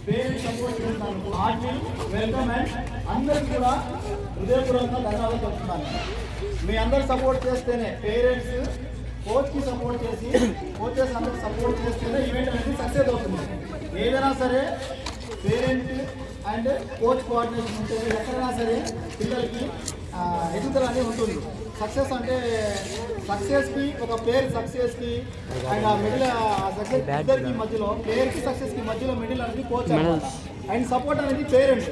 Parents support చేస్తున్నాను Hartley welcome and అందరికీ కూడా హృదయపూర్వకంగా ధన్యవాదాలు చెప్తున్నాను. మీ అందరు సపోర్ట్ చేస్తేనే పేరెంట్స్ కోచ్కి సపోర్ట్ చేసి కోచెస్ అందరూ సపోర్ట్ చేస్తేనే ఈవెంట్ అనేది సక్సెస్ అవుతుంది. ఏదైనా సరే పేరెంట్ అండ్ కోచ్ కోఆర్డినేషన్ ఉంటే ఎక్కడైనా సరే పిల్లలకి ఎదుగుదల అనేది ఉంటుంది. సక్సెస్ అంటే సక్సెస్కి ఒక ప్లేయర్ సక్సెస్కి అండ్ ఆ మిడిల్ సక్సెస్ ఇద్దరికి మధ్యలో ప్లేయర్కి సక్సెస్కి మధ్యలో మిడిల్ అనేది కోచ్ అనమాట అండ్ సపోర్ట్ అనేది పేరెంట్.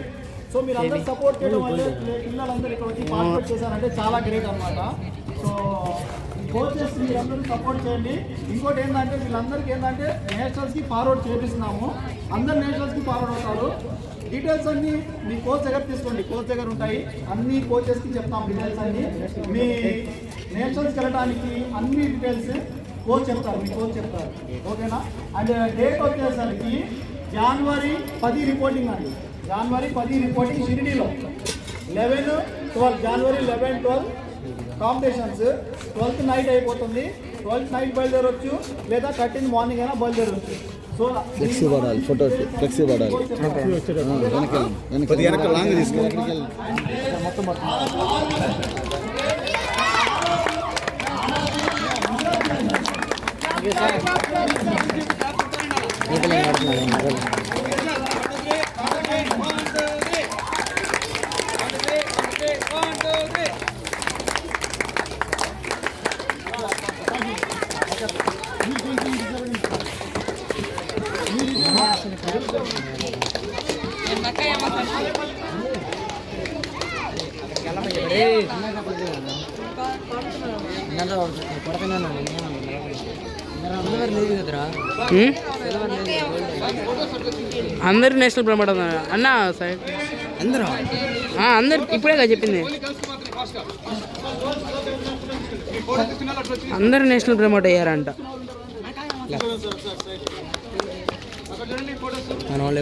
సో మీరు అందరూ సపోర్ట్ చేయడం వల్ల పిల్లలందరూ ఇక్కడ వచ్చి పార్టిసిపేట్ చేశారంటే చాలా గ్రేట్ అనమాట. సో కోచెస్ మీరందరూ సపోర్ట్ చేయండి. ఇంకోటి ఏంటంటే వీళ్ళందరికీ ఏంటంటే నేషనల్స్కి ఫార్వర్డ్ చేపిస్తున్నాము. అందరు నేషనల్స్కి ఫార్వర్డ్ అవుతారు. డీటెయిల్స్ అన్నీ మీ కోచ్ దగ్గర తీసుకోండి, కోచ్ దగ్గర ఉంటాయి. అన్ని కోచెస్కి చెప్తాం డీటెయిల్స్ అన్నీ. మీ నేషనల్స్కి వెళ్ళడానికి అన్ని డీటెయిల్స్ కోచ్ చెప్తారు, మీ కోచ్ చెప్తారు. ఓకేనా? అండ్ డేట్ వచ్చేసరికి జనవరి 10 రిపోర్టింగ్ అండి. జనవరి 10 రిపోర్టింగ్ షిరిడీలో 11-12 జనవరి 11-12 కాంపిటీషన్స్. 12th నైట్ అయిపోతుంది. 12th నైట్ బయలుదేరవచ్చు లేదా 13th మార్నింగ్ అయినా బయలుదేరవచ్చు. సో ఫ్లెక్సీ పడాలి, ఫోటో ఫ్లెక్సీ పడాలి. వెనక లాంగ్ తీసుకెళ్ళి మొత్తం అందరు నేషనల్ ప్రమోట్ అన్న సార్ అందరు ఇప్పుడే చెప్పింది. అందరు నేషనల్ ప్రమోట్ అయ్యారంట. మన వాళ్ళు